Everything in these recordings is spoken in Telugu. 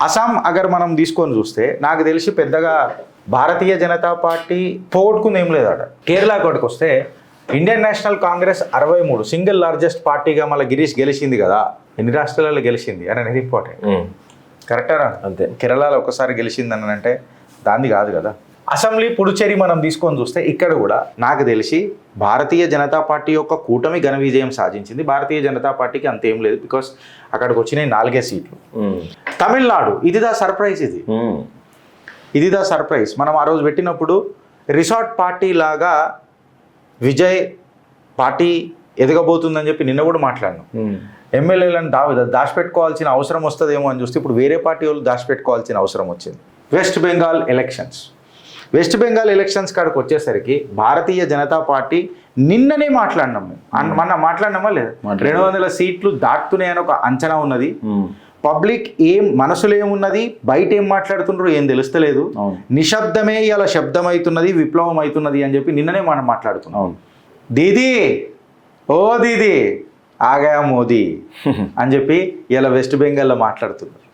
అస్సాం అగర్ మనం తీసుకొని చూస్తే నాకు తెలిసి పెద్దగా భారతీయ జనతా పార్టీ పోగొట్టుకుంది ఏం లేదట. కేరళ కోటికి వస్తే Indian national Congress 63 single largest పార్టీగా మళ్ళీ గిరీష్ గెలిచింది కదా. ఎన్ని రాష్ట్రాలలో గెలిచింది అని అనేది ఇంపార్టెంట్. కరెక్టారా? అంతే. కేరళలో ఒకసారి గెలిచింది అని అంటే దాన్ని కాదు కదా. అసెంబ్లీ పుడుచేరి మనం తీసుకొని చూస్తే ఇక్కడ కూడా నాకు తెలిసి భారతీయ జనతా పార్టీ యొక్క కూటమి ఘన విజయం సాధించింది. భారతీయ జనతా పార్టీకి అంతేం లేదు, బికాస్ అక్కడికి వచ్చినాయి 4 సీట్లు. తమిళనాడు ఇది దా సర్ప్రైజ్. ఇది దా సర్ప్రైజ్. మనం ఆ రోజు పెట్టినప్పుడు రిసార్ట్ పార్టీ లాగా విజయ్ పార్టీ ఎదగబోతుందని చెప్పి నిన్న కూడా మాట్లాడినాం. ఎమ్మెల్యేలను దాచిపెట్టుకోవాల్సిన అవసరం వస్తుందేమో అని చూస్తే ఇప్పుడు వేరే పార్టీ వాళ్ళు దాచిపెట్టుకోవాల్సిన అవసరం వచ్చింది. వెస్ట్ బెంగాల్ ఎలక్షన్స్ కాడికి వచ్చేసరికి భారతీయ జనతా పార్టీ నిన్ననే మాట్లాడినాం మేము. మొన్న మాట్లాడినామా లేదా? 200 సీట్లు దాటుతున్నాయని ఒక అంచనా ఉన్నది. పబ్లిక్ మనసులో ఏమున్నది, బయట ఏం మాట్లాడుతున్నారు ఏం తెలుస్తలేదు. నిశ్శబ్దమే ఇలా శబ్దమవుతున్నది, విప్లవం అవుతున్నది అని చెప్పి నిన్ననే మనం మాట్లాడుతున్నాం. దీదీ ఓ దీదీ ఆగా మోదీ అని చెప్పి ఇలా వెస్ట్ బెంగాల్లో మాట్లాడుతున్నారు.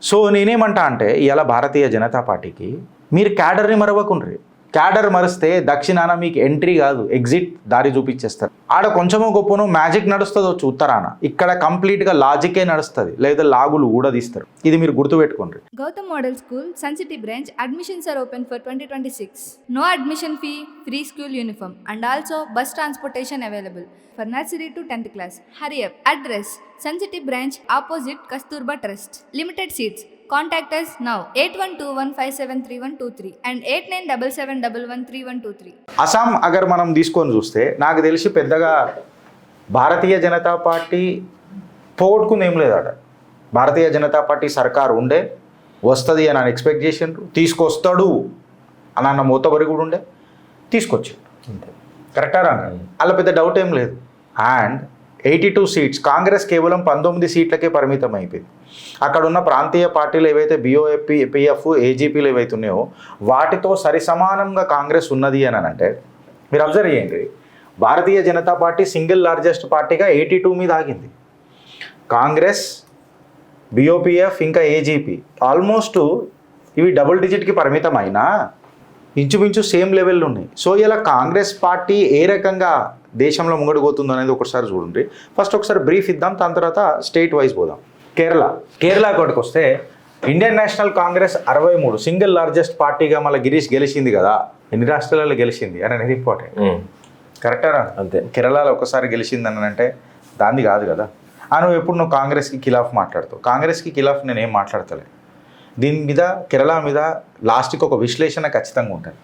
సో నేనేమంటా అంటే ఇలా భారతీయ జనతా పార్టీకి మీరు క్యాడర్ని మరవకుండ్రి. క్యాడర్ మరిస్తే దక్షిణాన మీకు ఎంట్రీ కాదు, ఎగ్జిట్ దారి చూపించేస్తారు. ఆడ కొంచెమో గొప్పనో మ్యాజిక్ నడుస్తుంది వచ్చు ఉత్తరాన, ఇక్కడ కంప్లీట్గా లాజికే నడుస్తుంది, లేదా లాగులు కూడా తీస్తారు. ఇది మీరు గుర్తుపెట్టుకోండి. Gautam Model School, Sun City branch admissions are open for 2026. No admission fee, free school uniform and also bus transportation available for nursery to 10th class. Hurry up. Address: Sun City branch opposite Kasturba Trust. Limited seats. Contact us now 8121573123 and 8977113123. Assam agar మనం తీసుకొని చూస్తే నాకు తెలిసి పెద్దగా భారతీయ జనతా పార్టీ పోగొట్టుకుంది ఏం లేదట. భారతీయ జనతా పార్టీ సర్కారు ఉండే, వస్తుంది అని ఎక్స్పెక్ట్ చేసిండ్రు, తీసుకొస్తాడు అని అన్న మూతబరి కూడా ఉండే, తీసుకొచ్చాడు. కరెక్టారా? అలా పెద్ద డౌట్ ఏం లేదు. అండ్ 82 సీట్స్, కాంగ్రెస్ కేవలం 19 సీట్లకే పరిమితం అయిపోయింది. అక్కడ ఉన్న ప్రాంతీయ పార్టీలు ఏవైతే బిఓఎపి, పిఎఫ్, ఏజీపీలు ఏవైతే ఉన్నాయో వాటితో సరిసమానంగా కాంగ్రెస్ ఉన్నది అని అంటే మీరు అబ్జర్వ్ చేయండి. భారతీయ జనతా పార్టీ సింగిల్ లార్జెస్ట్ పార్టీగా 82 మీద ఆగింది. కాంగ్రెస్, బిఓపిఎఫ్ ఇంకా ఏజీపీ ఆల్మోస్ట్ ఇవి డబుల్ డిజిట్కి పరిమితం అయినా ఇంచుమించు సేమ్ లెవెల్లో ఉన్నాయి. సో ఇలా కాంగ్రెస్ పార్టీ ఏ రకంగా దేశంలో ముంగడిపోతుందో అనేది ఒకసారి చూడండి. ఫస్ట్ ఒకసారి బ్రీఫ్ ఇద్దాం, దాని తర్వాత స్టేట్ వైజ్ పోదాం. కేరళ కోటికి వస్తే Indian national Congress 63 single largest పార్టీగా మళ్ళీ గిరీష్ గెలిచింది కదా. ఎన్ని రాష్ట్రాలలో గెలిచింది అని అనేది ఇంపార్టెంట్. కరెక్టారా? అంతే. కేరళలో ఒకసారి గెలిచింది అని అంటే దాన్ని కాదు కదా. నువ్వు ఎప్పుడు నువ్వు కాంగ్రెస్కి ఖిలాఫ్ మాట్లాడతావు. కాంగ్రెస్కి ఖిలాఫ్ నేనేం మాట్లాడతలే. దీని మీద కేరళ మీద లాస్ట్కి ఒక విశ్లేషణ ఖచ్చితంగా ఉంటుంది.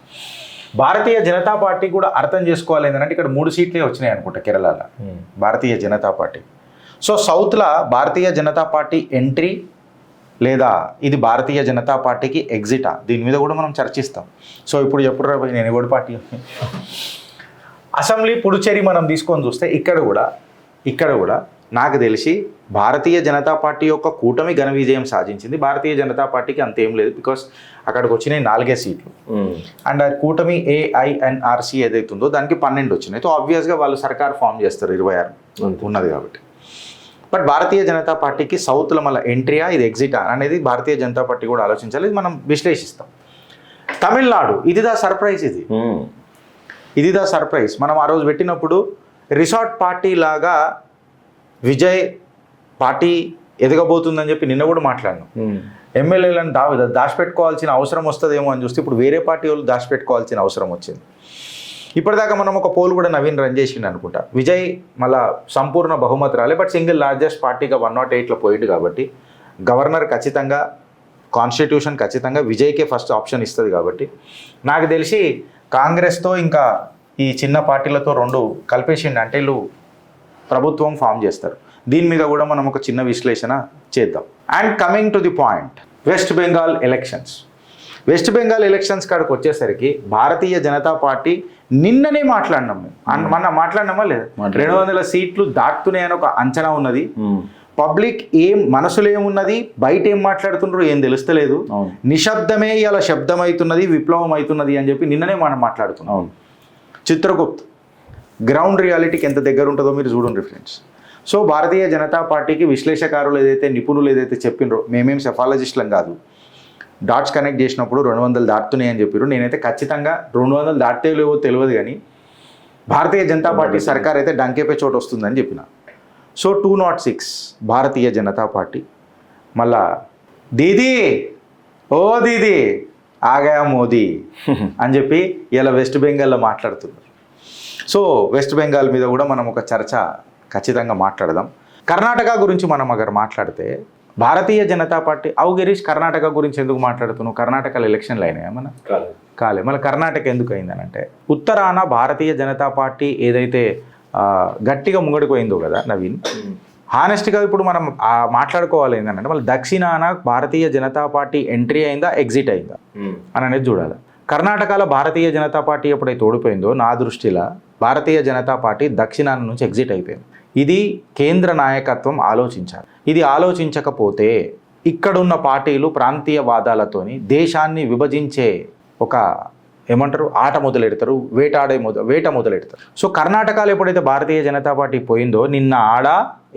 భారతీయ జనతా పార్టీ కూడా అర్థం చేసుకోవాలి ఏంటంటే ఇక్కడ 3 సీట్లే వచ్చినాయి అనుకుంటా కేరళలో భారతీయ జనతా పార్టీ. సో సౌత్లో భారతీయ జనతా పార్టీ ఎంట్రీ లేదా ఇది భారతీయ జనతా పార్టీకి ఎగ్జిటా, దీని మీద కూడా మనం చర్చిస్తాం. సో ఇప్పుడు ఎప్పుడు నేను ఎవరి పార్టీ. అసెంబ్లీ పుడుచేరి మనం తీసుకొని చూస్తే ఇక్కడ కూడా నాకు తెలిసి భారతీయ జనతా పార్టీ యొక్క కూటమి ఘన విజయం సాధించింది. భారతీయ జనతా పార్టీకి అంతేం లేదు, బికాస్ అక్కడికి వచ్చినాయి 4 సీట్లు. అండ్ ఆ కూటమి ఏఐఎన్ఆర్సీ ఏదైతే ఉందో దానికి 12 వచ్చినాయి. సో ఆబ్వియస్గా వాళ్ళు సర్కార్ ఫామ్ చేస్తారు 26 ఉన్నది కాబట్టి. బట్ భారతీయ జనతా పార్టీకి సౌత్లో మళ్ళీ ఎంట్రీయా ఇది ఎగ్జిటా అనేది భారతీయ జనతా పార్టీ కూడా ఆలోచించాలి. ఇది మనం విశ్లేషిస్తాం. తమిళనాడు ఇది దా సర్ప్రైజ్. మనం ఆ రోజు పెట్టినప్పుడు రిసార్ట్ పార్టీ లాగా విజయ్ పార్టీ ఎదగబోతుందని చెప్పి నిన్న కూడా మాట్లాడినాం. ఎమ్మెల్యేలను దాచిపెట్టుకోవాల్సిన అవసరం వస్తుందేమో అని చూస్తే ఇప్పుడు వేరే పార్టీ వాళ్ళు దాచిపెట్టుకోవాల్సిన అవసరం వచ్చింది. ఇప్పటిదాకా మనం ఒక పోల్ కూడా నవీన్ రన్ చేసిండు అనుకుంటా. విజయ్ మళ్ళా సంపూర్ణ బహుమతి రాలే, బట్ సింగిల్ లార్జెస్ట్ పార్టీగా 108లో పోయింది కాబట్టి గవర్నర్ ఖచ్చితంగా, కాన్స్టిట్యూషన్ ఖచ్చితంగా విజయ్కే ఫస్ట్ ఆప్షన్ ఇస్తుంది. కాబట్టి నాకు తెలిసి కాంగ్రెస్తో ఇంకా ఈ చిన్న పార్టీలతో 2 కలిపేసిండు అంటే వీళ్ళు ప్రభుత్వం ఫామ్ చేస్తారు. దీని మీద కూడా మనం ఒక చిన్న విశ్లేషణ చేద్దాం. And coming to the point, west Bengal elections కాడికి వచ్చేసరికి భారతీయ జనతా పార్టీ నిన్ననే మాట్లాడినాం మేము. మొన్న మాట్లాడినామా లేదా? 200 సీట్లు దాటుతున్నాయని ఒక అంచనా ఉన్నది. పబ్లిక్ మనసులో ఏమున్నది, బయట ఏం మాట్లాడుతున్నారు ఏం తెలుస్తలేదు. నిశ్శబ్దమే ఇలా శబ్దమవుతున్నది, విప్లవం అవుతున్నది అని చెప్పి నిన్ననే మనం మాట్లాడుతున్నాం. చిత్రగుప్త్ గ్రౌండ్ రియాలిటీకి ఎంత దగ్గర ఉంటుందో మీరు చూడండి ఫ్రెండ్స్. సో భారతీయ జనతా పార్టీకి విశ్లేషకారులు ఏదైతే నిపుణులు ఏదైతే చెప్పినరో, మేమేం సెఫాలజిస్టులం కాదు, డాట్స్ కనెక్ట్ చేసినప్పుడు 200 దాటుతున్నాయి అని చెప్పారు. నేనైతే ఖచ్చితంగా 200 దాటితే లేవో తెలియదు, కానీ భారతీయ జనతా పార్టీ సర్కార్ అయితే డంకేపే చోటు వస్తుందని చెప్పిన. సో 206 భారతీయ జనతా పార్టీ మళ్ళా దీదీ ఓ దీదీ ఆగా మోదీ అని చెప్పి ఇలా వెస్ట్ బెంగాల్లో మాట్లాడుతున్నారు. సో వెస్ట్ బెంగాల్ మీద కూడా మనం ఒక చర్చ ఖచ్చితంగా మాట్లాడదాం. కర్ణాటక గురించి మనం అగర్ మాట్లాడితే భారతీయ జనతా పార్టీ గిరీష్ కర్ణాటక గురించి ఎందుకు మాట్లాడుతున్నావు? కర్ణాటకలో ఎలక్షన్లు అయినాయా? మన కాలే. మళ్ళీ కర్ణాటక ఎందుకు అయిందనంటే ఉత్తరాన భారతీయ జనతా పార్టీ ఏదైతే గట్టిగా ముంగడిపోయిందో కదా నవీన్, హానెస్ట్గా ఇప్పుడు మనం మాట్లాడుకోవాలి ఏంటంటే మళ్ళీ దక్షిణాన భారతీయ జనతా పార్టీ ఎంట్రీ అయిందా ఎగ్జిట్ అయిందా అని అనేది చూడాలి. కర్ణాటకలో భారతీయ జనతా పార్టీ ఎప్పుడైతే ఓడిపోయిందో నా దృష్టిలో భారతీయ జనతా పార్టీ దక్షిణాన నుంచి ఎగ్జిట్ అయిపోయింది. ఇది కేంద్ర నాయకత్వం ఆలోచించాలి. ఇది ఆలోచించకపోతే ఇక్కడున్న పార్టీలు ప్రాంతీయవాదాలతోని దేశాన్ని విభజించే ఒక ఏమంటారు ఆట మొదలెడతారు, వేట మొదలెడతారు. సో కర్ణాటకలో ఎప్పుడైతే భారతీయ జనతా పార్టీ పోయిందో నిన్న ఆడ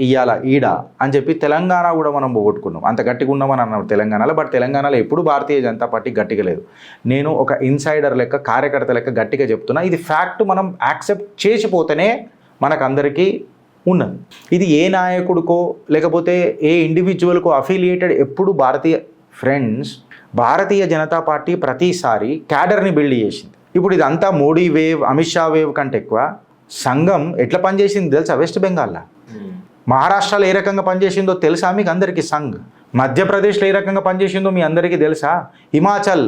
ఇయ్యాల ఈడ అని చెప్పి తెలంగాణ కూడా మనం పోగొట్టుకున్నాం. అంత గట్టిగా ఉన్నామని అన్నాం తెలంగాణలో. బట్ తెలంగాణలో ఎప్పుడు భారతీయ జనతా పార్టీ గట్టిగా లేదు. నేను ఒక ఇన్సైడర్ లెక్క కార్యకర్త లెక్క గట్టిగా చెప్తున్నా. ఇది ఫ్యాక్ట్. మనం యాక్సెప్ట్ చేసిపోతేనే మనకందరికీ ఉన్నది. ఇది ఏ నాయకుడికో లేకపోతే ఏ ఇండివిజువల్కో అఫిలియేటెడ్ ఎప్పుడు భారతీయ జనతా పార్టీ ప్రతిసారి క్యాడర్ని బిల్డ్ చేసింది. ఇప్పుడు ఇదంతా మోడీ వేవ్, అమిత్ షా వేవ్ కంటే ఎక్కువ సంఘం ఎట్లా పనిచేసింది తెలుసా? వెస్ట్ బెంగాల్లో, మహారాష్ట్రలో ఏ రకంగా పనిచేసిందో తెలుసా మీకు అందరికీ? సంఘ్ మధ్యప్రదేశ్లో ఏ రకంగా పనిచేసిందో మీ అందరికీ తెలుసా? హిమాచల్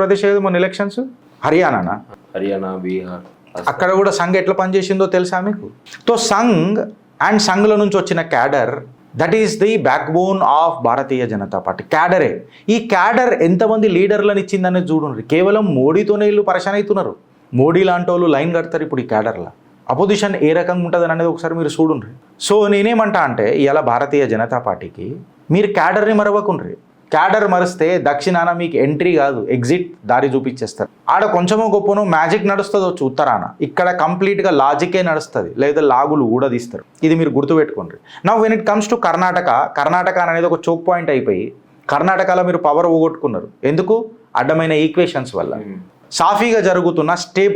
ప్రదేశ్ ఏదో మొన్న ఎలక్షన్స్, హర్యానా, బీహార్, అక్కడ కూడా సంఘ్ ఎట్లా పనిచేసిందో తెలుసా మీకు? తో సంఘ్ అండ్ సంఘ్ల నుంచి వచ్చిన cadre, that is the backbone of Bharatiya Janata Party. క్యాడరే. ఈ క్యాడర్ ఎంతమంది లీడర్లను ఇచ్చిందనేది చూడండి. కేవలం మోడీతోనే వీళ్ళు పరేషాన్ అవుతున్నారు. మోడీ లాంటి వాళ్ళు లైన్ కడతారు ఇప్పుడు ఈ క్యాడర్లో. అపోజిషన్ ఏ రకంగా ఉంటుంది అనేది ఒకసారి మీరు చూడండి. సో నేనేమంటా అంటే ఇలా భారతీయ జనతా పార్టీకి మీరు క్యాడర్ని మరవకుండ్రి. క్యాడర్ మరిస్తే దక్షిణాన మీకు ఎంట్రీ కాదు, ఎగ్జిట్ దారి చూపించేస్తారు. ఆడ కొంచెమో గొప్పనో మ్యాజిక్ నడుస్తుంది వచ్చు ఉత్తరాన. ఇక్కడ కంప్లీట్గా లాజికే నడుస్తుంది, లేదా లాగులు కూడా తీస్తారు. ఇది మీరు గుర్తుపెట్టుకోండి. Now when it comes to Karnataka అనేది ఒక చోక్ పాయింట్ అయిపోయి కర్ణాటకలో మీరు పవర్ పోగొట్టుకున్నారు. ఎందుకు? అడ్డమైన ఈక్వేషన్స్ వల్ల. సాఫీగా జరుగుతున్న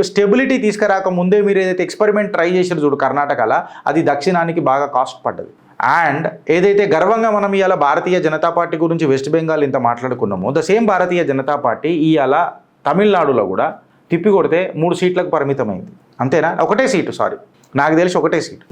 స్టెబిలిటీ తీసుకురాక ముందే మీరు ఏదైతే ఎక్స్పెరిమెంట్ ట్రై చేసారు చూడు కర్ణాటకలో, అది దక్షిణానికి బాగా కాస్ట్ పడ్డది. అండ్ ఏదైతే గర్వంగా మనం ఇవాళ భారతీయ జనతా పార్టీ గురించి వెస్ట్ బెంగాల్ ఇంత మాట్లాడుకున్నామో, the same Bharatiya Janata Party ఇవాళ తమిళనాడులో కూడా తిప్పి కొడితే 3 సీట్లకు పరిమితమైంది. అంతేనా? ఒకటే సీటు, నాకు తెలిసి ఒకటే సీటు.